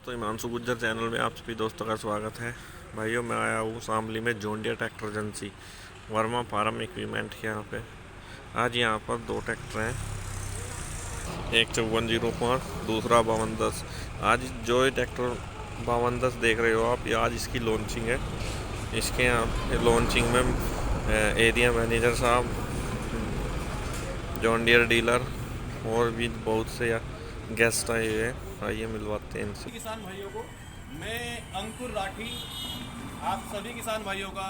दोस्तों, हिमांशु गुज्जर चैनल में आप सभी दोस्तों का स्वागत है। भाइयों, मैं आया हूँ शामली में John Deere tractor agency Verma farm equipment के यहाँ पे। आज यहाँ पर दो ट्रैक्टर हैं, एक 5405, दूसरा 5210। आज जो ये ट्रैक्टर 5210 देख रहे हो आप, ये आज इसकी लॉन्चिंग है। इसके यहाँ लॉन्चिंग में एरिया मैनेजर साहब, जॉन डियर डीलर और भी बहुत से गेस्ट आए हुए हैं। आइए मिलवाते हैं इनसे। किसान भाइयों को मैं अंकुर राठी आप सभी किसान भाइयों का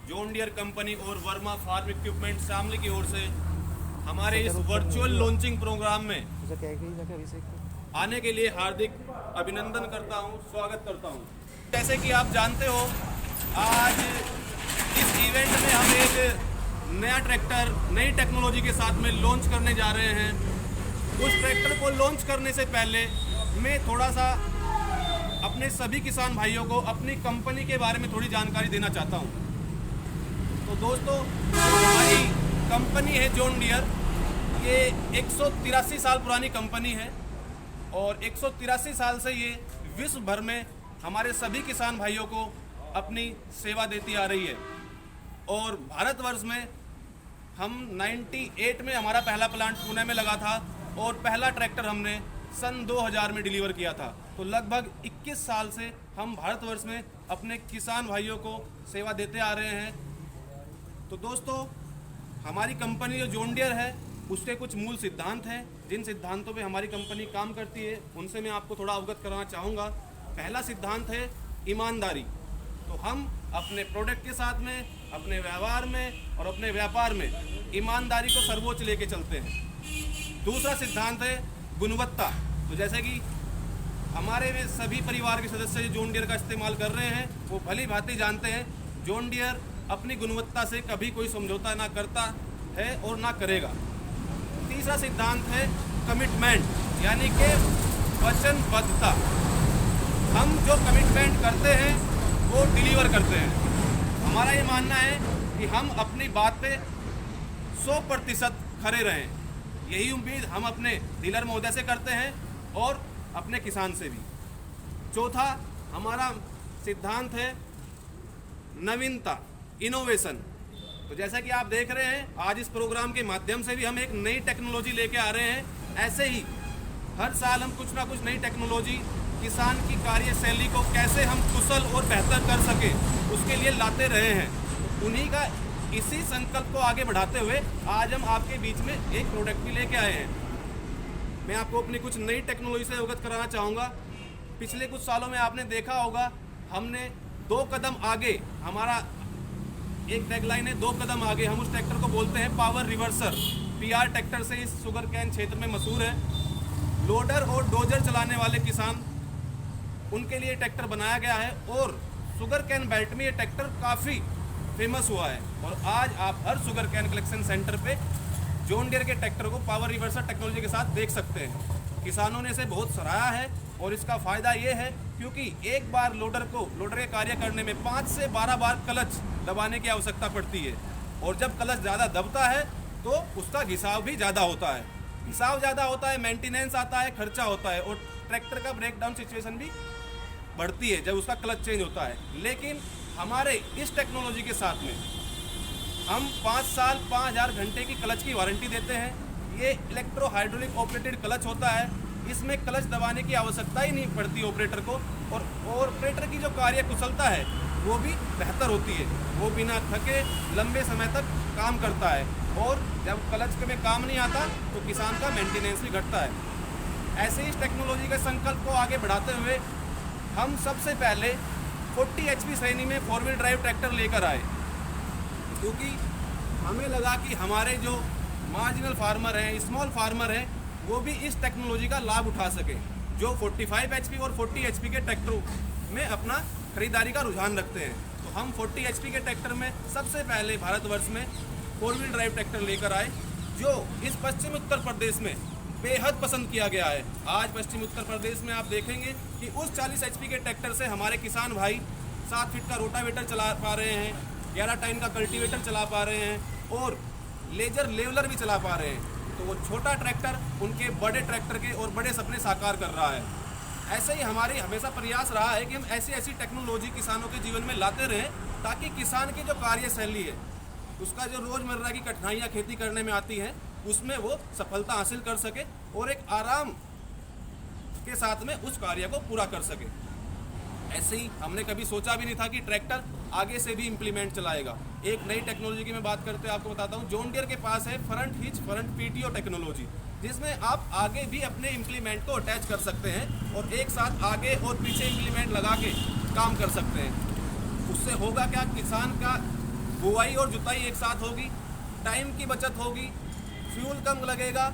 जॉन डियर कंपनी और वर्मा फार्म इक्विपमेंट शामली की ओर से हमारे इस वर्चुअल लॉन्चिंग प्रोग्राम में आने के लिए हार्दिक अभिनंदन करता हूं, स्वागत करता हूं। जैसे कि आप जानते हो, आज इस इवेंट में हम एक नया ट्रैक्टर नई टेक्नोलॉजी के साथ में लॉन्च करने जा रहे हैं। उस ट्रैक्टर को लॉन्च करने से पहले मैं थोड़ा सा अपने सभी किसान भाइयों को अपनी कंपनी के बारे में थोड़ी जानकारी देना चाहता हूं। तो दोस्तों, हमारी कंपनी है जॉन डियर, ये 183 साल पुरानी कंपनी है और 183 साल से ये विश्व भर में हमारे सभी किसान भाइयों को अपनी सेवा देती आ रही है। और भारतवर्ष में हम 98 में हमारा पहला प्लांट पुणे में लगा था और पहला ट्रैक्टर हमने सन 2000 में डिलीवर किया था। तो लगभग 21 साल से हम भारतवर्ष में अपने किसान भाइयों को सेवा देते आ रहे हैं। तो दोस्तों, हमारी कंपनी जो जॉन डियर है, उसके कुछ मूल सिद्धांत हैं। जिन सिद्धांतों पे हमारी कंपनी काम करती है, उनसे मैं आपको थोड़ा अवगत कराना चाहूँगा। पहला सिद्धांत है ईमानदारी। तो हम अपने प्रोडक्ट के साथ में, अपने व्यवहार में और अपने व्यापार में ईमानदारी को सर्वोच्च लेके चलते हैं। दूसरा सिद्धांत है गुणवत्ता। तो जैसे कि हमारे में सभी परिवार के सदस्य जो जॉन डियर का इस्तेमाल कर रहे हैं, वो भली भांति जानते हैं जॉन डियर अपनी गुणवत्ता से कभी कोई समझौता ना करता है और ना करेगा। तीसरा सिद्धांत है कमिटमेंट, यानी कि वचनबद्धता। हम जो कमिटमेंट करते हैं वो डिलीवर करते हैं। हमारा ये मानना है कि हम अपनी बात पे 100% खरे रहें। यही उम्मीद हम अपने डीलर महोदय से करते हैं और अपने किसान से भी। चौथा हमारा सिद्धांत है नवीनता, इनोवेशन। तो जैसा कि आप देख रहे हैं, आज इस प्रोग्राम के माध्यम से भी हम एक नई टेक्नोलॉजी लेके आ रहे हैं। ऐसे ही हर साल हम कुछ ना कुछ नई टेक्नोलॉजी किसान की कार्यशैली को कैसे हम कुशल और बेहतर कर सके, उसके लिए लाते रहे हैं। उन्हीं का इसी संकल्प को आगे बढ़ाते हुए आज हम आपके बीच में एक प्रोडक्ट भी लेके आए हैं। मैं आपको अपनी कुछ नई टेक्नोलॉजी से अवगत कराना चाहूँगा। पिछले कुछ सालों में आपने देखा होगा, हमने 2 कदम आगे, हमारा एक टैगलाइन है 2 कदम आगे। हम उस ट्रैक्टर को बोलते हैं पावर रिवर्सर। PR ट्रैक्टर से इस शुगर कैन क्षेत्र में मशहूर है। लोडर और डोजर चलाने वाले किसान, उनके लिए ट्रैक्टर बनाया गया है और शुगर कैन बेल्ट में ये ट्रैक्टर काफ़ी फेमस हुआ है। और आज आप हर शुगर कैन कलेक्शन सेंटर पे जॉन डियर के ट्रैक्टर को पावर रिवर्सर टेक्नोलॉजी के साथ देख सकते हैं। किसानों ने इसे बहुत सराहा है और इसका फ़ायदा ये है क्योंकि एक बार लोडर के कार्य करने में 5 से 12 बार क्लच दबाने की आवश्यकता पड़ती है। और जब क्लच ज़्यादा दबता है तो उसका घिसाव भी ज़्यादा होता है। घिसाव ज़्यादा होता है, मेंटेनेंस आता है, खर्चा होता है और ट्रैक्टर का ब्रेकडाउन सिचुएशन भी बढ़ती है जब उसका क्लच चेंज होता है। लेकिन हमारे इस टेक्नोलॉजी के साथ में हम 5 साल 5000 घंटे की क्लच की वारंटी देते हैं। ये इलेक्ट्रो हाइड्रोलिक ऑपरेटेड क्लच होता है। इसमें क्लच दबाने की आवश्यकता ही नहीं पड़ती ऑपरेटर को और ऑपरेटर की जो कार्य कुशलता है वो भी बेहतर होती है। वो बिना थके लंबे समय तक काम करता है और जब क्लच में काम नहीं आता तो किसान का मेंटेनेंस भी घटता है। ऐसे ही इस टेक्नोलॉजी के संकल्प को आगे बढ़ाते हुए हम सबसे पहले 40 HP श्रेणी में 4 व्हील ड्राइव ट्रैक्टर लेकर आए, क्योंकि हमें लगा कि हमारे जो मार्जिनल फार्मर हैं, स्मॉल फार्मर हैं, वो भी इस टेक्नोलॉजी का लाभ उठा सकें, जो 45 HP और 40 HP के ट्रैक्टरों में अपना खरीदारी का रुझान रखते हैं। तो हम 40 HP के ट्रैक्टर में सबसे पहले भारतवर्ष में 4 व्हील ड्राइव ट्रैक्टर लेकर आए, जो इस पश्चिम उत्तर प्रदेश में बेहद पसंद किया गया है। आज पश्चिम उत्तर प्रदेश में आप देखेंगे कि उस 40 HP के ट्रैक्टर से हमारे किसान भाई 7 फीट का रोटावेटर चला पा रहे हैं, 11 टाइन का कल्टीवेटर चला पा रहे हैं और लेजर लेवलर भी चला पा रहे हैं। तो वो छोटा ट्रैक्टर उनके बड़े ट्रैक्टर के और बड़े सपने साकार कर रहा है। ऐसे ही हमारी हमेशा प्रयास रहा है कि हम ऐसी ऐसी टेक्नोलॉजी किसानों के जीवन में लाते रहें, ताकि किसान की जो कार्यशैली है, उसका जो रोज़मर्रा की कठिनाइयाँ खेती करने में आती हैं, उसमें वो सफलता हासिल कर सके और एक आराम के साथ में उस कार्य को पूरा कर सके। ऐसे ही हमने कभी सोचा भी नहीं था कि ट्रैक्टर आगे से भी इम्प्लीमेंट चलाएगा। एक नई टेक्नोलॉजी की मैं बात करते हैं आपको बताता हूँ। जॉन डियर के पास है front hitch front PTO technology, जिसमें आप आगे भी अपने इम्प्लीमेंट को अटैच कर सकते हैं और एक साथ आगे और पीछे इम्प्लीमेंट लगा के काम कर सकते हैं। उससे होगा क्या, किसान का बुआई और जुताई एक साथ होगी, टाइम की बचत होगी, फ्यूल कम लगेगा,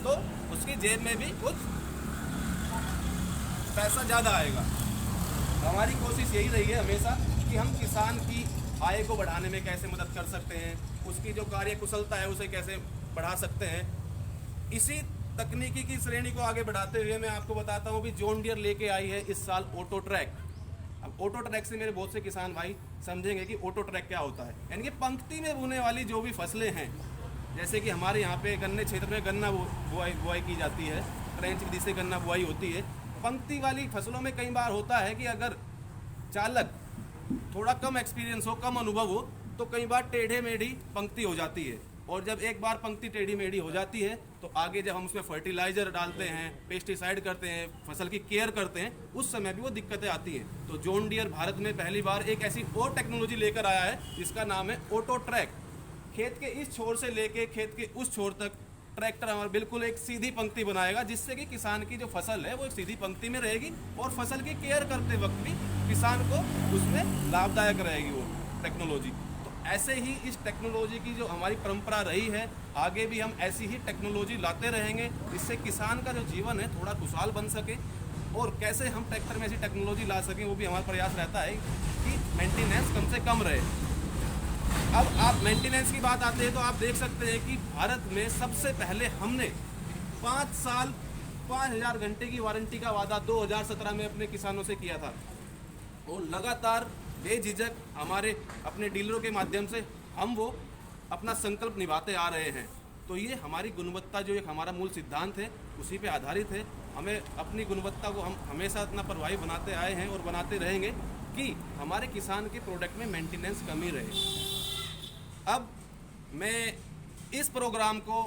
तो उसकी जेब में भी कुछ पैसा ज़्यादा आएगा। हमारी कोशिश यही रही है हमेशा कि हम किसान की आय को बढ़ाने में कैसे मदद कर सकते हैं, उसकी जो कार्य कुशलता है उसे कैसे बढ़ा सकते हैं। इसी तकनीकी की श्रेणी को आगे बढ़ाते हुए मैं आपको बताता हूँ भी जॉन डियर लेके आई है इस साल ऑटो ट्रैक। अब ऑटो ट्रैक से मेरे बहुत से किसान भाई समझेंगे कि ऑटो ट्रैक क्या होता है। यानी कि पंक्ति में बोने वाली जो भी फसलें हैं, जैसे कि हमारे यहाँ पे गन्ने क्षेत्र में गन्ना बुआई की जाती है, ट्रेंच विधि से गन्ना बुआई होती है। पंक्ति वाली फसलों में कई बार होता है कि अगर चालक थोड़ा कम एक्सपीरियंस हो, कम अनुभव हो, तो कई बार टेढ़े मेढ़ी पंक्ति हो जाती है। और जब एक बार पंक्ति टेढ़ी मेढ़ी हो जाती है तो आगे जब हम उसमें फर्टिलाइजर डालते हैं, पेस्टिसाइड करते हैं, फसल की केयर करते हैं, उस समय भी वो दिक्कतें आती हैं। तो जॉन डियर भारत में पहली बार एक ऐसी और टेक्नोलॉजी लेकर आया है जिसका नाम है ऑटो ट्रैक। खेत के इस छोर से लेके खेत के उस छोर तक ट्रैक्टर हमारा बिल्कुल एक सीधी पंक्ति बनाएगा, जिससे कि किसान की जो फसल है वो एक सीधी पंक्ति में रहेगी और फसल की केयर करते वक्त भी किसान को उसमें लाभदायक रहेगी वो टेक्नोलॉजी। तो ऐसे ही इस टेक्नोलॉजी की जो हमारी परंपरा रही है, आगे भी हम ऐसी ही टेक्नोलॉजी लाते रहेंगे, जिससे किसान का जो जीवन है थोड़ा खुशहाल बन सके। और कैसे हम ट्रैक्टर में ऐसी टेक्नोलॉजी ला सकें, वो भी हमारा प्रयास रहता है कि मेंटेनेंस कम से कम रहे। अब आप मेंटेनेंस की बात आते हैं तो आप देख सकते हैं कि भारत में सबसे पहले हमने 5 साल 5000 घंटे की वारंटी का वादा 2017 में अपने किसानों से किया था और लगातार बेझिझक हमारे अपने डीलरों के माध्यम से हम वो अपना संकल्प निभाते आ रहे हैं। तो ये हमारी गुणवत्ता जो एक हमारा मूल सिद्धांत है उसी पे आधारित है। हमें अपनी गुणवत्ता को हम हमेशा इतना प्रभावी बनाते आए हैं और बनाते रहेंगे कि हमारे किसान के प्रोडक्ट में मेंटेनेंस कमी रहे। अब मैं इस प्रोग्राम को,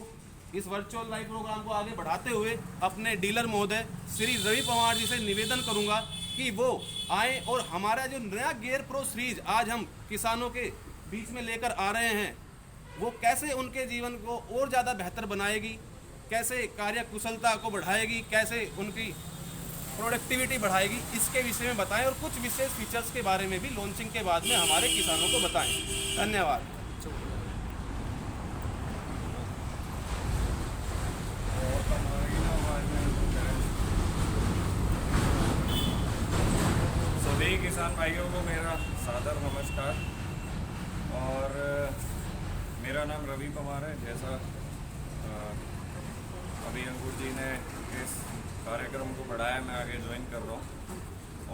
इस वर्चुअल लाइव प्रोग्राम को आगे बढ़ाते हुए अपने डीलर महोदय श्री रवि पवार जी से निवेदन करूंगा कि वो आए और हमारा जो नया गियर प्रो सीरीज आज हम किसानों के बीच में लेकर आ रहे हैं, वो कैसे उनके जीवन को और ज़्यादा बेहतर बनाएगी, कैसे कार्य कुशलता को बढ़ाएगी, कैसे उनकी प्रोडक्टिविटी बढ़ाएगी, इसके विषय में बताएं और कुछ विशेष फीचर्स के बारे में भी लॉन्चिंग के बाद में हमारे किसानों को बताएं। धन्यवाद। सभी किसान भाइयों को मेरा सादर नमस्कार। और मेरा नाम रवि पवार है। जैसा अभी अंकुर जी ने इस कार्यक्रम को बढ़ाया, मैं आगे ज्वाइन कर रहा हूँ।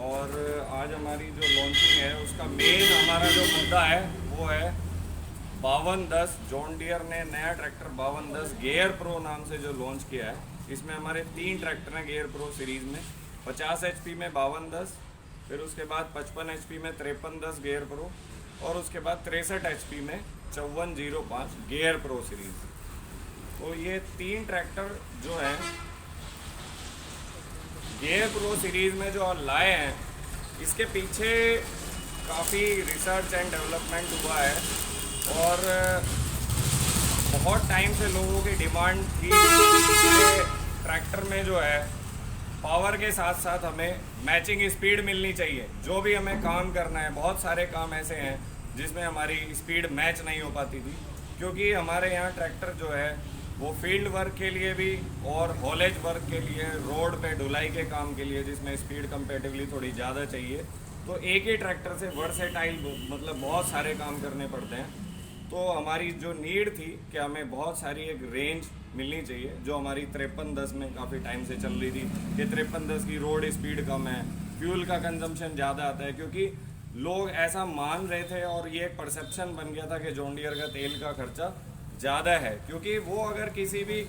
और आज हमारी जो लॉन्चिंग है उसका मेन हमारा जो मुद्दा है वो है 5210। जॉन डियर ने नया ट्रैक्टर 5210 गियर प्रो नाम से जो लॉन्च किया है, इसमें हमारे 3 ट्रैक्टर हैं गियर प्रो सीरीज़ में। 50 HP में 5210, फिर उसके बाद 55 HP में 5310 गियर प्रो और उसके बाद 63 HP में 5405 गियर प्रो सीरीज़। तो ये 3 ट्रैक्टर जो हैं गियर प्रो सीरीज़ में जो लाए हैं, इसके पीछे काफ़ी रिसर्च एंड डेवलपमेंट हुआ है और बहुत टाइम से लोगों की डिमांड थी कि ट्रैक्टर में जो है पावर के साथ साथ हमें मैचिंग स्पीड मिलनी चाहिए। जो भी हमें काम करना है, बहुत सारे काम ऐसे हैं जिसमें हमारी स्पीड मैच नहीं हो पाती थी, क्योंकि हमारे यहाँ ट्रैक्टर जो है वो फील्ड वर्क के लिए भी और हॉलेज वर्क के लिए, रोड पे ढुलाई के काम के लिए जिसमें स्पीड कंपेटिवली थोड़ी ज़्यादा चाहिए, तो एक ही ट्रैक्टर से वर्सेटाइल मतलब बहुत सारे काम करने पड़ते हैं। तो हमारी जो नीड थी कि हमें बहुत सारी एक रेंज मिलनी चाहिए, जो हमारी 5310 में काफ़ी टाइम से चल रही थी कि 5310 की रोड स्पीड कम है, फ्यूल का कंजम्पशन ज़्यादा आता है, क्योंकि लोग ऐसा मान रहे थे और ये एक परसेप्शन बन गया था कि जॉन डियर का तेल का खर्चा ज़्यादा है। क्योंकि वो अगर किसी भी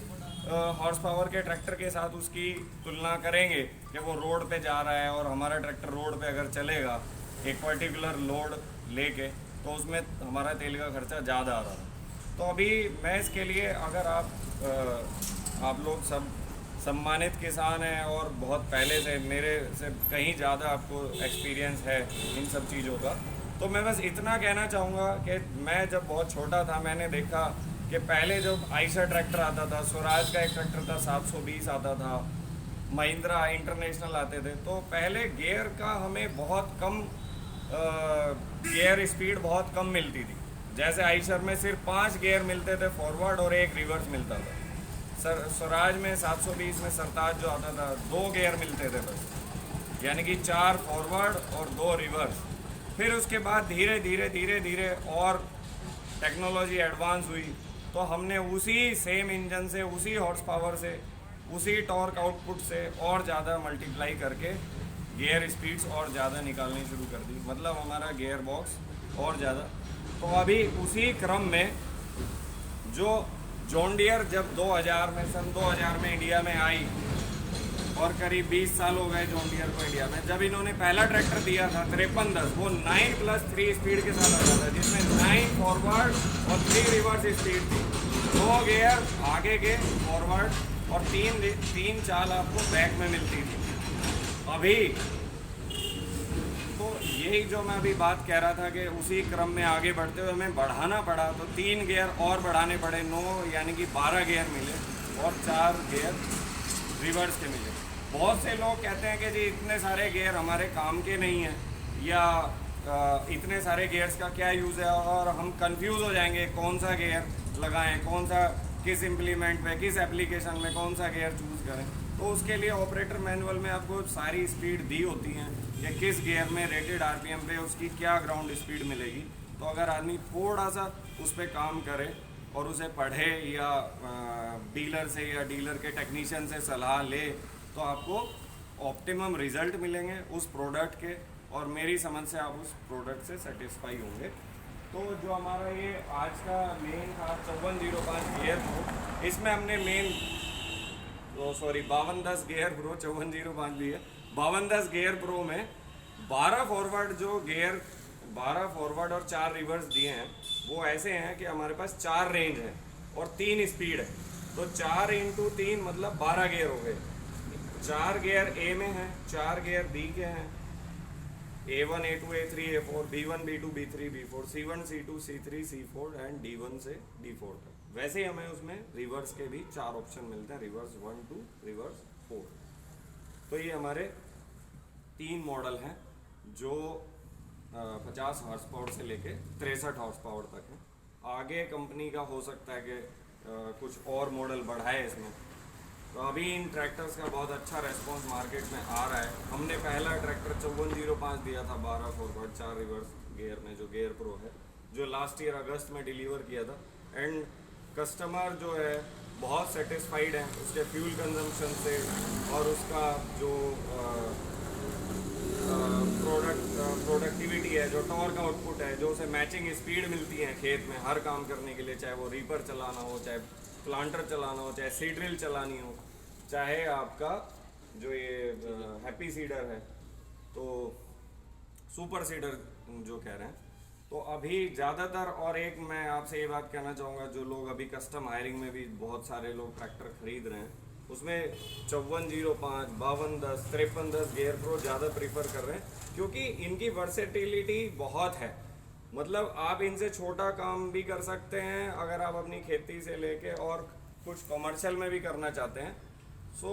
हॉर्स पावर के ट्रैक्टर के साथ उसकी तुलना करेंगे कि वो रोड पे जा रहा है और हमारा ट्रैक्टर रोड पे अगर चलेगा एक पर्टिकुलर लोड लेके, तो उसमें हमारा तेल का खर्चा ज़्यादा आ रहा था। तो अभी मैं इसके लिए, अगर आप लोग सब सम्मानित किसान हैं और बहुत पहले से, मेरे से कहीं ज़्यादा आपको एक्सपीरियंस है इन सब चीज़ों का, तो मैं बस इतना कहना चाहूँगा कि मैं जब बहुत छोटा था मैंने देखा कि पहले जब आइशर ट्रैक्टर आता था, स्वराज का एक ट्रैक्टर था 720 आता था, महिंद्रा इंटरनेशनल आते थे, तो पहले गियर का हमें बहुत कम गियर स्पीड बहुत कम मिलती थी। जैसे आइशर में सिर्फ 5 गियर मिलते थे फॉरवर्ड और 1 रिवर्स मिलता था। स्वराज में 720 में सरताज जो आता था 2 गियर मिलते थे बस, यानी कि 4 फॉरवर्ड और 2 रिवर्स। फिर उसके बाद धीरे धीरे और टेक्नोलॉजी एडवांस हुई, तो हमने उसी सेम इंजन से, उसी हॉर्स पावर से, उसी टॉर्क आउटपुट से और ज़्यादा मल्टीप्लाई करके गियर स्पीड्स और ज़्यादा निकालनी शुरू कर दी, मतलब हमारा गियर बॉक्स और ज़्यादा। तो अभी उसी क्रम में जो जॉन डियर जब 2000 में, सन 2000 में इंडिया में आई, और करीब 20 साल हो गए जॉन डियर को इंडिया में, जब इन्होंने पहला ट्रैक्टर दिया था 5310, वो 9+3 स्पीड के साथ आता था, जिसमें 9 फॉरवर्ड और 3 रिवर्स स्पीड थी। 2 गियर आगे के फॉरवर्ड और 3 चाल आपको बैक में मिलती थी। अभी तो यही जो मैं अभी बात कह रहा था कि उसी क्रम में आगे बढ़ते हुए हमें बढ़ाना पड़ा, तो 3 गियर और बढ़ाने पड़े, 9 यानी कि 12 गियर मिले और 4 गियर रिवर्स के मिले। बहुत से लोग कहते हैं कि जी इतने सारे गियर हमारे काम के नहीं हैं, या इतने सारे गियर्स का क्या यूज़ है, और हम कंफ्यूज हो जाएंगे कौन सा गियर लगाएं, कौन सा किस इम्प्लीमेंट में, किस एप्लीकेशन में कौन सा गियर चूज़ करें। तो उसके लिए ऑपरेटर मैनुअल में आपको सारी स्पीड दी होती हैं कि किस गियर में रेटेड आरपीएम पे उसकी क्या ग्राउंड स्पीड मिलेगी। तो अगर आदमी थोड़ा सा उस पर काम करे और उसे पढ़े, या डीलर से या डीलर के टेक्नीशियन से सलाह ले, तो आपको ऑप्टिमम रिजल्ट मिलेंगे उस प्रोडक्ट के, और मेरी समझ से आप उस प्रोडक्ट से सेटिस्फाई होंगे। तो जो हमारा ये आज का मेन था 5405 गियर प्रो, इसमें हमने मेन 5210 गियर प्रो, 5405 भी है, 5210 गियर प्रो में 12 फॉरवर्ड जो गियर, 12 फॉरवर्ड और 4 रिवर्स दिए हैं, वो ऐसे हैं कि हमारे पास 4 रेंज है और 3 स्पीड है। तो 4 × 3 मतलब 12 गियर हो गए। 4 गियर ए में हैं, 4 गियर बी के हैं, A1 A2 A3 A4, B1 B2 B3 B4, C1 C2 C3 C4 and D1 से D4 तक। वैसे ही हमें उसमें रिवर्स के भी 4 ऑप्शन मिलते हैं, रिवर्स 1 2 रिवर्स 4। तो ये हमारे 3 मॉडल हैं जो 50 हॉर्स पावर से लेके 63 हॉर्स पावर तक है। आगे कंपनी का हो सकता है कि कुछ और मॉडल बढ़ाए इसमें। तो अभी इन ट्रैक्टर्स का बहुत अच्छा रेस्पॉन्स मार्केट में आ रहा है। हमने पहला ट्रैक्टर 5405 दिया था 12 फॉरवर्ड 4 रिवर्स गियर में, जो गियर प्रो है, जो लास्ट ईयर अगस्त में डिलीवर किया था। एंड कस्टमर जो है बहुत सेटिस्फाइड है उसके फ्यूल कंजम्पशन से, और उसका जो प्रोडक्टिविटी है, जो टॉर्क आउटपुट है, जो उसे मैचिंग स्पीड मिलती है खेत में हर काम करने के लिए, चाहे वो रीपर चलाना हो, चाहे प्लांटर चलाना हो, चाहे सीड ड्रिल चलानी हो, चाहे आपका जो ये हैप्पी सीडर है, तो सुपर सीडर जो कह रहे हैं। तो अभी ज़्यादातर, और एक मैं आपसे ये बात कहना चाहूँगा, जो लोग अभी कस्टम हायरिंग में भी बहुत सारे लोग ट्रैक्टर खरीद रहे हैं, उसमें 5405, 5210, 5310 गियर प्रो ज़्यादा प्रीफर कर रहे हैं, क्योंकि इनकी वर्सेटिलिटी बहुत है। मतलब आप इनसे छोटा काम भी कर सकते हैं अगर आप अपनी खेती से लेके और कुछ कमर्शियल में भी करना चाहते हैं। सो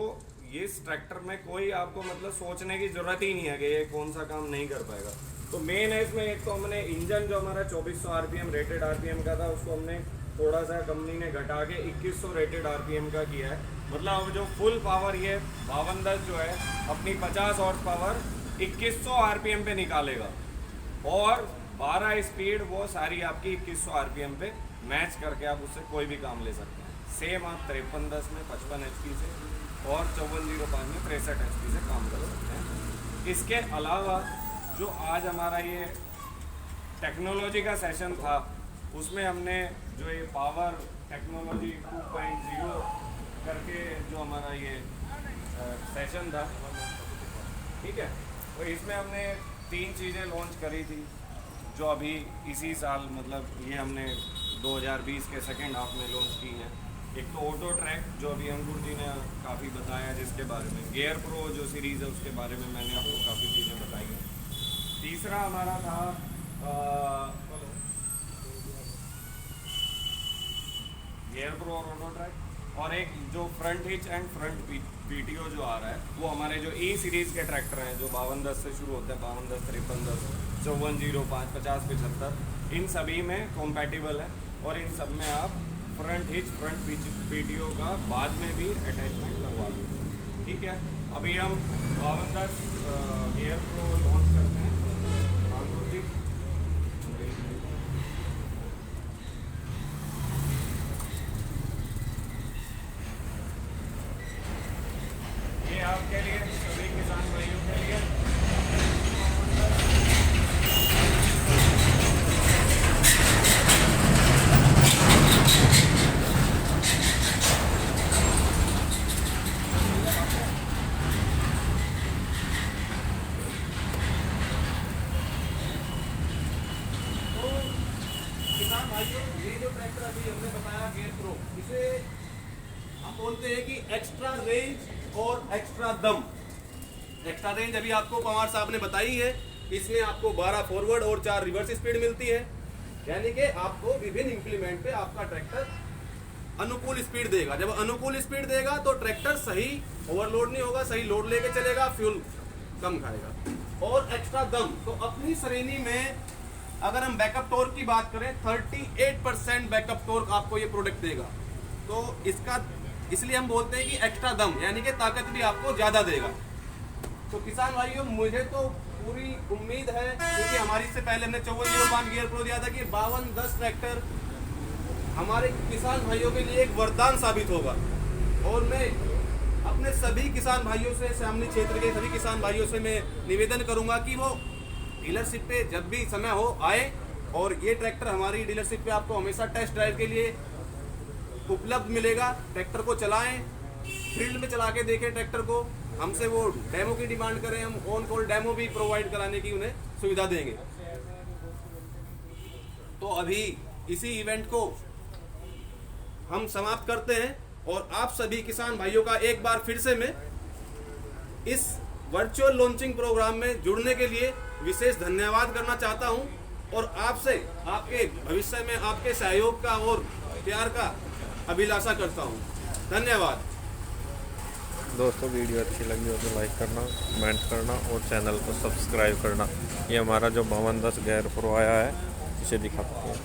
ये इस ट्रैक्टर में कोई आपको मतलब सोचने की ज़रूरत ही नहीं है कि ये कौन सा काम नहीं कर पाएगा। तो मेन है इसमें, एक तो हमने इंजन जो हमारा 2400 आरपीएम रेटेड आरपीएम का था, उसको हमने थोड़ा सा कंपनी ने घटा के 2100 रेटेड आरपीएम का किया है। मतलब अब जो फुल पावर ये 5210 जो है अपनी 50 हॉर्स पावर 2100 आरपीएम पे निकालेगा, और 12 स्पीड वो सारी आपकी 2100 आरपीएम पे मैच करके आप उससे कोई भी काम ले सकते हैं। सेम आप 5310 में 55 HP से और 5405 में 63 HP से काम कर सकते हैं। इसके अलावा जो आज हमारा ये टेक्नोलॉजी का सेशन था, उसमें हमने जो ये पावर टेक्नोलॉजी 2.0 करके जो हमारा ये सेशन था, ठीक है, तो इसमें हमने 3 चीज़ें लॉन्च करी थी जो अभी इसी साल, मतलब ये हमने 2020 के सेकेंड हाफ में लॉन्च की हैं। एक तो ऑटो ट्रैक जो अभी अंकुर जी ने काफ़ी बताया, जिसके बारे में गेयर प्रो जो सीरीज़ है उसके बारे में मैंने आपको काफ़ी चीज़ें बताई हैं। तीसरा हमारा था गेयर प्रो और ऑटो ट्रैक, और एक जो front hitch and front PTO जो आ रहा है वो हमारे जो ई सीरीज़ के ट्रैक्टर हैं जो 5210 से शुरू होते हैं, 5210, 5310, 5405, 5075, इन सभी में कॉम्पैटिबल है और इन सब में आप फ्रंट हिच फ्रंट पीटीओ का बाद में भी अटैचमेंट लगवा दो। ठीक है, अभी हम 5210 गेयर प्रो लॉन्च करते हैं। अंकुर जी, ये आपके लिए, सभी किसान भाइयों के लिए किसान भाइयों, ये जो ट्रैक्टर अभी हमने बताया गेयर प्रो, इसे हम बोलते हैं कि एक्स्ट्रा रेंज और एक्स्ट्रा दम। एक्स्ट्रा रेंज अभी आपको पवार साहब ने बताई है, इसमें आपको 12 फॉरवर्ड और 4 रिवर्स स्पीड मिलती है, यानी कि आपको विभिन्न इंप्लीमेंट पे आपका ट्रैक्टर अनुकूल स्पीड देगा। जब अनुकूल स्पीड देगा तो ट्रैक्टर सही ओवरलोड नहीं होगा, सही लोड लेके चलेगा, फ्यूल कम खाएगा। और एक्स्ट्रा दम, तो अपनी श्रेणी में अगर हम बैकअप टॉर्क की बात करें, 38% बैकअप टॉर्क आपको ये प्रोडक्ट देगा। तो इसका इसलिए हम बोलते हैं कि एक्स्ट्रा दम, यानी कि ताकत भी आपको ज़्यादा देगा। तो किसान भाइयों, मुझे तो पूरी उम्मीद है, क्योंकि हमारी इससे पहले हमने 5405 गियर प्रो दिया था, कि 5210 ट्रैक्टर हमारे किसान भाइयों के लिए एक वरदान साबित होगा। और मैं अपने सभी किसान भाइयों से, शामली क्षेत्र के सभी किसान भाइयों से मैं निवेदन करूंगा कि वो डीलरशिप पे जब भी समय हो आए, और ये ट्रैक्टर हमारी डीलरशिप पे आपको हमेशा टेस्ट ड्राइव के लिए उपलब्ध मिलेगा। ट्रैक्टर को चलाएं, फील्ड में चला के देखें ट्रैक्टर को, हमसे वो डेमो की डिमांड करें, हम ऑन कॉल डेमो भी प्रोवाइड कराने की उन्हें सुविधा देंगे। तो अभी इसी इवेंट को हम समाप्त करते हैं, और आप सभी किसान भाइयों का एक बार फिर से मैं इस वर्चुअल लॉन्चिंग प्रोग्राम में जुड़ने के लिए विशेष धन्यवाद करना चाहता हूं, और आपसे आपके भविष्य में आपके सहयोग का और प्यार का अभिलाषा करता हूं। धन्यवाद दोस्तों। वीडियो अच्छी लगी हो तो लाइक करना, कमेंट करना और चैनल को सब्सक्राइब करना। ये हमारा जो 5210 गेयर प्रो आया है, इसे दिखाते हैं।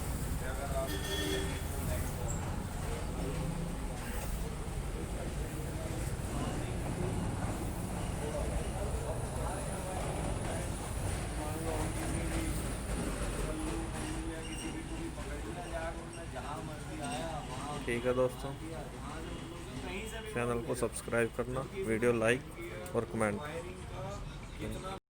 ठीक है दोस्तों, चैनल को सब्सक्राइब करना, वीडियो लाइक और कमेंट।